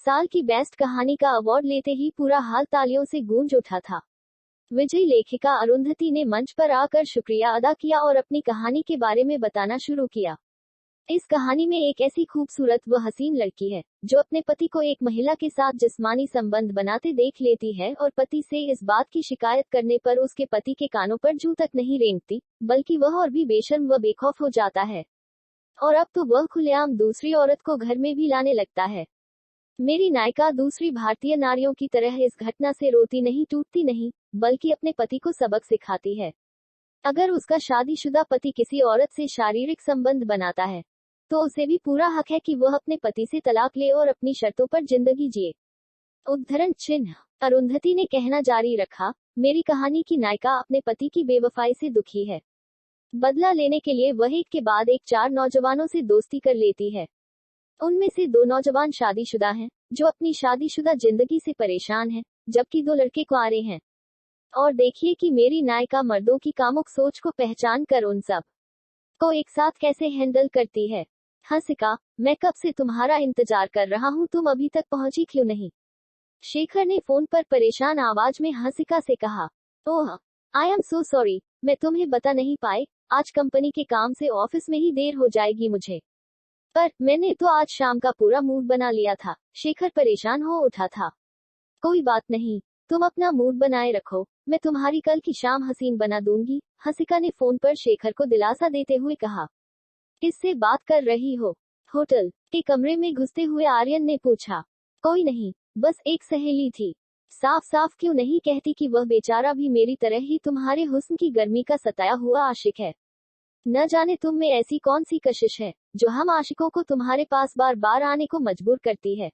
साल की बेस्ट कहानी का अवार्ड लेते ही पूरा हाल तालियों से गूंज उठा था। विजयी लेखिका अरुंधति ने मंच पर आकर शुक्रिया अदा किया और अपनी कहानी के बारे में बताना शुरू किया। इस कहानी में एक ऐसी खूबसूरत व हसीन लड़की है जो अपने पति को एक महिला के साथ जिस्मानी संबंध बनाते देख लेती है और पति से इस बात की शिकायत करने पर उसके पति के कानों पर जूं तक नहीं रेंगती, बल्कि वह और भी बेशर्म व बेखौफ हो जाता है। और अब तो वह खुलेआम दूसरी औरत को घर में भी लाने लगता है। मेरी नायिका दूसरी भारतीय नारियों की तरह इस घटना से रोती नहीं टूटती नहीं, बल्कि अपने पति को सबक सिखाती है। अगर उसका शादीशुदा पति किसी औरत से शारीरिक संबंध बनाता है तो उसे भी पूरा हक है कि वह अपने पति से तलाक ले और अपनी शर्तों पर जिंदगी जिए। उद्धरण चिन्ह। अरुंधति ने कहना जारी रखा, मेरी कहानी की नायिका अपने पति की बेवफाई से दुखी है। बदला लेने के लिए वह एक के बाद एक 4 नौजवानों से दोस्ती कर लेती है। उनमें से 2 नौजवान शादीशुदा हैं, जो अपनी शादीशुदा जिंदगी से परेशान हैं, जबकि 2 लड़के कुंवारे हैं। और देखिए कि मेरी नायिका मर्दों की कामुक सोच को पहचान कर उन सब को एक साथ कैसे हैंडल करती है। हंसिका, मैं कब से तुम्हारा इंतजार कर रहा हूँ, तुम अभी तक पहुंची क्यों नहीं? शेखर ने फोन पर परेशान आवाज में हंसिका से कहा। ओह, आई एम सो सॉरी, मैं तुम्हें बता नहीं पाए, आज कंपनी के काम से ऑफिस में ही देर हो जाएगी मुझे। पर मैंने तो आज शाम का पूरा मूड बना लिया था। शेखर परेशान हो उठा था। कोई बात नहीं, तुम अपना मूड बनाए रखो, मैं तुम्हारी कल की शाम हसीन बना दूंगी, हंसिका ने फोन पर शेखर को दिलासा देते हुए कहा। किससे बात कर रही हो? होटल के कमरे में घुसते हुए आर्यन ने पूछा। कोई नहीं, बस एक सहेली थी। साफ साफ क्यों नहीं कहती कि वह बेचारा भी मेरी तरह ही तुम्हारे हुस्न की गर्मी का सताया हुआ आशिक है। न जाने तुम में ऐसी कौन सी कशिश है जो हम आशिकों को तुम्हारे पास बार बार आने को मजबूर करती है।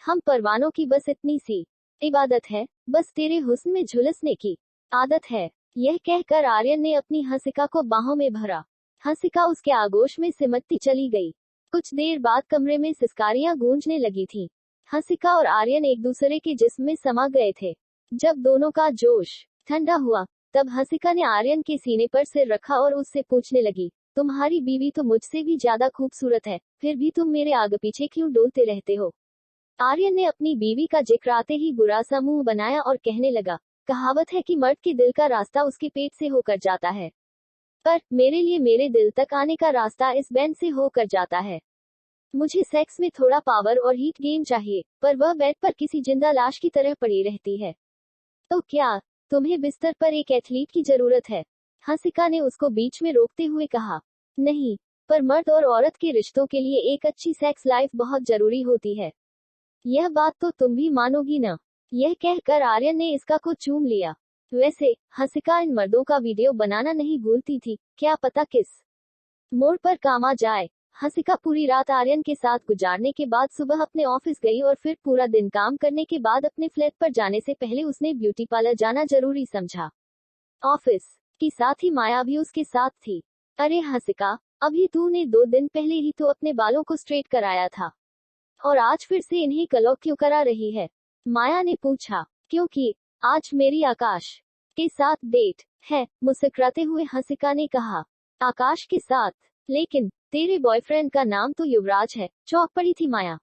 हम परवानों की बस इतनी सी इबादत है, बस तेरे हुस्न में झुलसने की आदत है। यह कहकर आर्यन ने अपनी हंसिका को बाहों में भरा। हंसिका उसके आगोश में सिमटती चली गई। कुछ देर बाद कमरे में सिसकारियां गूंजने लगी थीं। हंसिका और आर्यन एक दूसरे के जिस्म में समा गए थे। जब दोनों का जोश ठंडा हुआ, तब हंसिका ने आर्यन के सीने पर सिर रखा और उससे पूछने लगी, तुम्हारी बीवी तो मुझसे भी ज्यादा खूबसूरत है, फिर भी तुम मेरे आगे पीछे क्यों डोलते रहते हो? आर्यन ने अपनी बीवी का जिक्र आते ही बुरा सा मुंह बनाया और कहने लगा, कहावत है कि मर्द के दिल का रास्ता उसके पेट से होकर जाता है, पर मेरे लिए मेरे दिल तक आने का रास्ता इस बेड से होकर जाता है। मुझे सेक्स में थोड़ा पावर और हीट गेन चाहिए, पर वह बेड पर किसी जिंदा लाश की तरह पड़ी रहती है। तो क्या तुम्हें बिस्तर पर एक एथलीट की जरूरत है? हंसिका ने उसको बीच में रोकते हुए कहा। नहीं, पर मर्द और औरत के रिश्तों के लिए एक अच्छी सेक्स लाइफ बहुत जरूरी होती है। यह बात तो तुम भी मानोगी ना? यह कहकर आर्यन ने इसका को चूम लिया। वैसे हंसिका इन मर्दों का वीडियो बनाना नहीं भूलती थी, क्या पता किस मोड़ पर काम आ जाए। हंसिका पूरी रात आर्यन के साथ गुजारने के बाद सुबह अपने ऑफिस गई और फिर पूरा दिन काम करने के बाद अपने फ्लैट पर जाने से पहले उसने ब्यूटी पार्लर जाना जरूरी समझा। ऑफिस की साथ ही माया भी उसके साथ थी। अरे हंसिका, अभी तूने 2 दिन पहले ही तो अपने बालों को स्ट्रेट कराया था, और आज फिर से इन्हें कलॉक क्यों करा रही है? माया ने पूछा। क्योंकि आज मेरी आकाश के साथ डेट है, मुस्कुराते हुए हंसिका ने कहा। आकाश के साथ? लेकिन तेरे बॉयफ्रेंड का नाम तो युवराज है, चौंक पड़ी थी माया।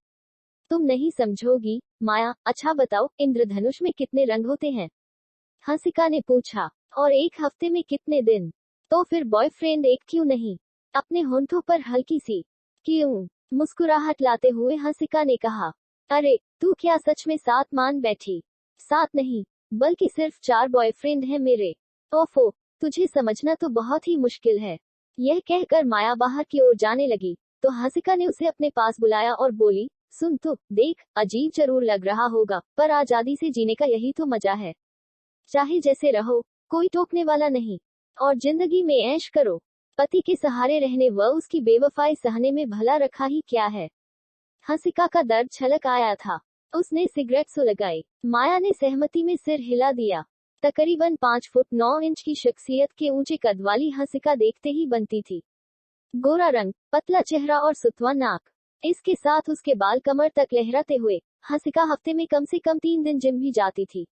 तुम नहीं समझोगी माया, अच्छा बताओ, इंद्रधनुष में कितने रंग होते हैं? हंसिका ने पूछा। और एक हफ्ते में कितने दिन? तो फिर बॉयफ्रेंड एक क्यों नहीं? अपने होंठों पर हल्की सी क्यों मुस्कुराहट लाते हुए हंसिका ने कहा। अरे तू क्या सच में 7 मान बैठी? 7 नहीं, बल्कि सिर्फ 4 बॉयफ्रेंड हैं मेरे। ओफो, तुझे समझना तो बहुत ही मुश्किल है। यह कहकर माया बाहर की ओर जाने लगी, तो हंसिका ने उसे अपने पास बुलाया और बोली, सुन तो देख, अजीब जरूर लग रहा होगा, पर आजादी से जीने का यही तो मजा है। चाहे जैसे रहो, कोई टोकने वाला नहीं, और जिंदगी में ऐश करो। पति के सहारे रहने व उसकी बेवफाई सहने में भला रखा ही क्या है? हंसिका का दर्द छलक आया था। उसने सिगरेट सुलगाई। माया ने सहमति में सिर हिला दिया। तकरीबन 5 फुट 9 इंच की शख्सियत के ऊंचे कद वाली हंसिका देखते ही बनती थी। गोरा रंग, पतला चेहरा और सुतवा नाक, इसके साथ उसके बाल कमर तक लहराते हुए हंसिका हफ्ते में कम से कम 3 दिन जिम भी जाती थी।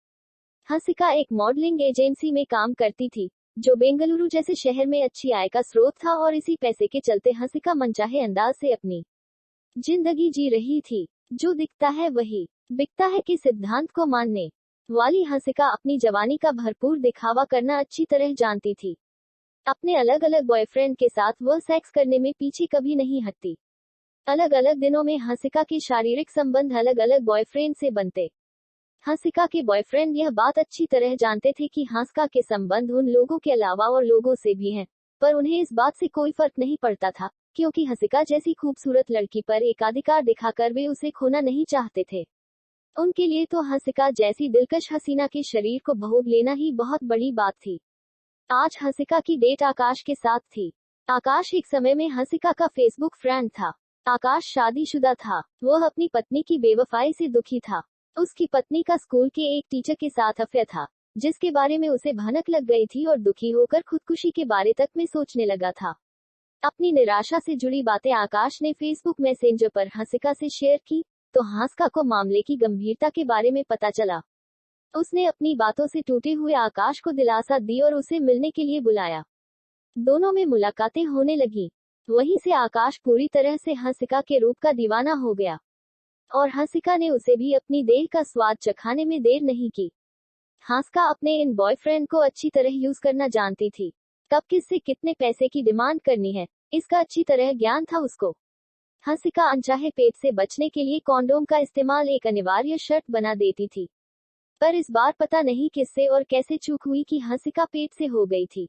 हंसिका एक मॉडलिंग एजेंसी में काम करती थी, जो बेंगलुरु जैसे शहर में अच्छी आय का स्रोत था, और इसी पैसे के चलते हंसिका मनचाहे अंदाज से अपनी जिंदगी जी रही थी। जो दिखता है वही बिकता है के सिद्धांत को मानने वाली हंसिका अपनी जवानी का भरपूर दिखावा करना अच्छी तरह जानती थी। अपने अलग अलग बॉयफ्रेंड के साथ वह सेक्स करने में पीछे कभी नहीं हटती। अलग अलग दिनों में हंसिका के शारीरिक संबंध अलग अलग बॉयफ्रेंड से बनते। हंसिका के बॉयफ्रेंड यह बात अच्छी तरह जानते थे कि हंसिका के संबंध उन लोगों के अलावा और लोगों से भी हैं, पर उन्हें इस बात से कोई फर्क नहीं पड़ता था, क्योंकि हंसिका जैसी खूबसूरत लड़की पर एकाधिकार दिखाकर वे उसे खोना नहीं चाहते थे। उनके लिए तो हंसिका जैसी दिलकश हसीना के शरीर को भोग लेना ही बहुत बड़ी बात थी। आज हंसिका की डेट आकाश के साथ थी। आकाश एक समय में हंसिका का फेसबुक फ्रेंड था। आकाश शादीशुदा था। वह अपनी पत्नी की बेवफाई से दुखी था। उसकी पत्नी का स्कूल के एक टीचर के साथ अफेयर था, जिसके बारे में उसे भनक लग गई थी और दुखी होकर खुदकुशी के बारे तक में सोचने लगा था। अपनी निराशा से जुड़ी बातें आकाश ने फेसबुक मैसेंजर पर हंसिका से शेयर की, तो हंसिका को मामले की गंभीरता के बारे में पता चला। उसने अपनी बातों से टूटे हुए आकाश को दिलासा दी और उसे मिलने के लिए बुलाया। दोनों में मुलाकातें होने लगी। वहीं से आकाश पूरी तरह से हंसिका के रूप का दीवाना हो गया और हंसिका ने उसे भी अपनी देह का स्वाद चखाने में देर नहीं की। हंसिका अपने इन बॉयफ्रेंड को अच्छी तरह यूज करना जानती थी। कब किससे कितने पैसे की डिमांड करनी है, इसका अच्छी तरह ज्ञान था उसको। हंसिका अनचाहे पेट से बचने के लिए कॉन्डोम का इस्तेमाल एक अनिवार्य शर्त बना देती थी। पर इस बार पता नहीं किससे और कैसे चूक हुई कि हंसिका पेट से हो गई थी।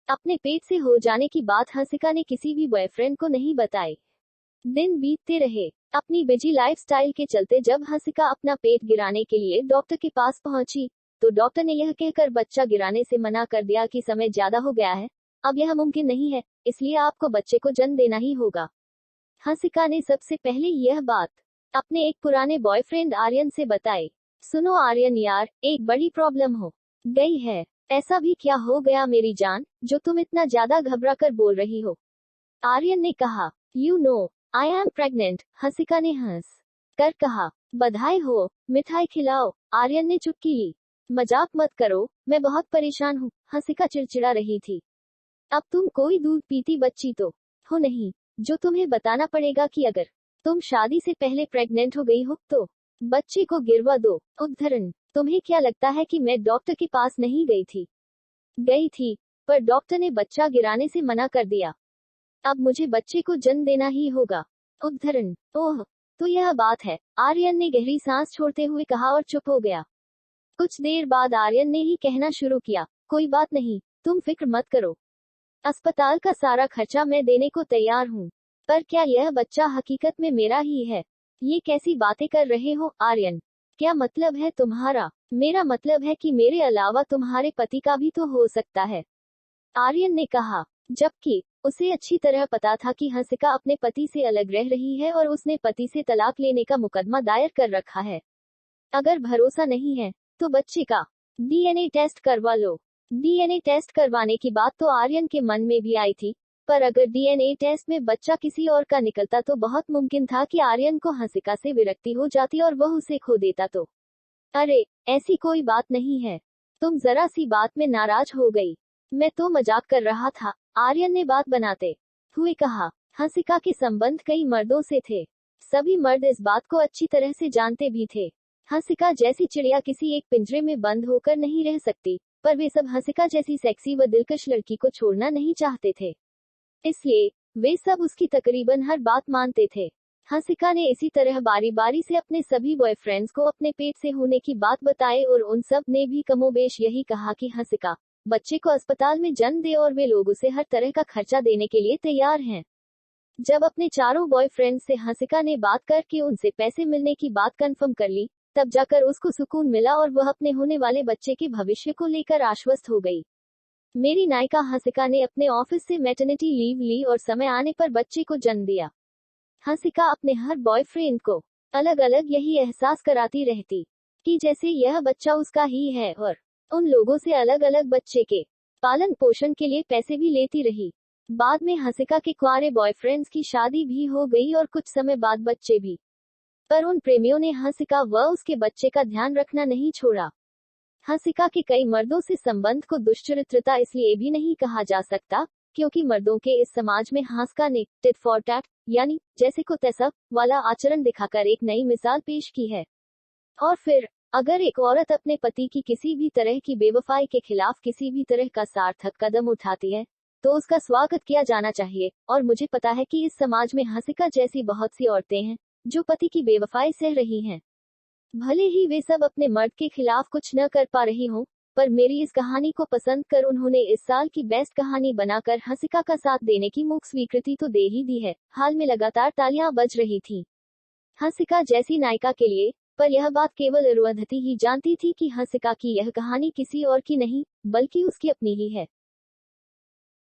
अपने पेट से हो जाने की बात हंसिका ने किसी भी बॉयफ्रेंड को नहीं बताई। दिन बीतते रहे। अपनी बिजी लाइफस्टाइल के चलते जब हंसिका अपना पेट गिराने के लिए डॉक्टर के पास पहुंची, तो डॉक्टर ने यह कहकर बच्चा गिराने से मना कर दिया कि समय ज्यादा हो गया है, अब यह मुमकिन नहीं है, इसलिए आपको बच्चे को जन्म देना ही होगा। हंसिका ने सबसे पहले यह बात अपने एक पुराने बॉयफ्रेंड आर्यन से बताई। सुनो आर्यन यार, एक बड़ी प्रॉब्लम हो गई है। ऐसा भी क्या हो गया मेरी जान, जो तुम इतना ज्यादा घबरा कर बोल रही हो? आर्यन ने कहा, you know I am pregnant. Hansika ने हंस कर कहा, बधाई हो, मिठाई खिलाओ। आर्यन ने चुटकी ली। मजाक मत करो, मैं बहुत परेशान हूँ। हंसिका चिड़चिड़ा रही थी। अब तुम कोई दूध पीती बच्ची तो हो नहीं, जो तुम्हें बताना पड़ेगा कि अगर तुम शादी से पहले प्रेग्नेंट हो गई हो तो बच्चे को गिरवा दो। उद्धरण, तुम्हें क्या लगता है कि मैं डॉक्टर के पास नहीं गई थी? गई थी, पर डॉक्टर ने बच्चा गिराने से मना कर दिया। अब मुझे बच्चे को जन्म देना ही होगा। उद्धरण, ओह, तो यह बात है। आर्यन ने गहरी सांस छोड़ते हुए कहा और चुप हो गया। कुछ देर बाद आर्यन ने ही कहना शुरू किया, कोई बात नहीं, तुम फिक्र मत करो। अस्पताल का सारा खर्चा मैं देने को तैयार हूँ। पर क्या यह बच्चा हकीकत में मेरा ही है? ये कैसी बातें कर रहे हो आर्यन? क्या मतलब है तुम्हारा? मेरा मतलब है कि मेरे अलावा तुम्हारे पति का भी तो हो सकता है, आर्यन ने कहा, जबकि उसे अच्छी तरह पता था कि हंसिका अपने पति से अलग रह रही है और उसने पति से तलाक लेने का मुकदमा दायर कर रखा है। अगर भरोसा नहीं है तो बच्चे का डीएनए टेस्ट करवा लो। डीएनए टेस्ट करवाने की बात तो आर्यन के मन में भी आई थी, पर अगर डीएनए टेस्ट में बच्चा किसी और का निकलता तो बहुत मुमकिन था कि आर्यन को हंसिका से विरक्ति हो जाती और वह उसे खो देता। तो अरे, ऐसी कोई बात नहीं है, तुम जरा सी बात में नाराज हो गई। मैं तो मजाक कर रहा था, आर्यन ने बात बनाते हुए कहा। हंसिका के संबंध कई मर्दों से थे। सभी मर्द इस बात को अच्छी तरह से जानते भी थे। हंसिका जैसी चिड़िया किसी एक पिंजरे में बंद होकर नहीं रह सकती, पर वे सब हंसिका जैसी सेक्सी व दिलकश लड़की को छोड़ना नहीं चाहते थे। इसलिए वे सब उसकी तकरीबन हर बात मानते थे। हंसिका ने इसी तरह बारी बारी से अपने सभी बॉयफ्रेंड्स को अपने पेट से होने की बात बताई और उन सब ने भी कमोबेश यही कहा कि हंसिका बच्चे को अस्पताल में जन्म दे और वे लोग उसे हर तरह का खर्चा देने के लिए तैयार हैं। जब अपने चारों बॉयफ्रेंड से हंसिका ने बात करके उनसे पैसे मिलने की बात कंफर्म कर ली, तब जाकर उसको सुकून मिला और वह अपने होने वाले बच्चे के भविष्य को लेकर आश्वस्त हो गई। मेरी नायिका हंसिका ने अपने ऑफिस से मैटरनिटी लीव ली और समय आने पर बच्चे को जन्म दिया। हंसिका अपने हर बॉयफ्रेंड को अलग अलग यही एहसास कराती रहती कि जैसे यह बच्चा उसका ही है और उन लोगों से अलग अलग बच्चे के पालन पोषण के लिए पैसे भी लेती रही। बाद में हंसिका के कुंवारे बॉयफ्रेंड्स की शादी भी हो गई और कुछ समय बाद बच्चे भी, पर उन प्रेमियों ने हंसिका व उसके बच्चे का ध्यान रखना नहीं छोड़ा। हंसिका के कई मर्दों से संबंध को दुष्चरित्रता इसलिए भी नहीं कहा जा सकता क्योंकि मर्दों के इस समाज में हासिका ने टिट फॉर टैट यानी जैसे को तैसा वाला आचरण दिखाकर एक नई मिसाल पेश की है। और फिर अगर एक औरत अपने पति की किसी भी तरह की बेवफाई के खिलाफ किसी भी तरह का सार्थक कदम उठाती है तो उसका स्वागत किया जाना चाहिए। और मुझे पता है कि इस समाज में हंसिका जैसी बहुत सी औरतें हैं जो पति की बेवफाई सह रही हैं, भले ही वे सब अपने मर्द के खिलाफ कुछ न कर पा रही हों, पर मेरी इस कहानी को पसंद कर उन्होंने इस साल की बेस्ट कहानी बनाकर हंसिका का साथ देने की मूक स्वीकृति तो दे ही दी है। हाल में लगातार तालियां बज रही थी हंसिका जैसी नायिका के लिए, पर यह बात केवल अरुंधति ही जानती थी कि हंसिका की यह कहानी किसी और की नहीं बल्कि उसकी अपनी ही है।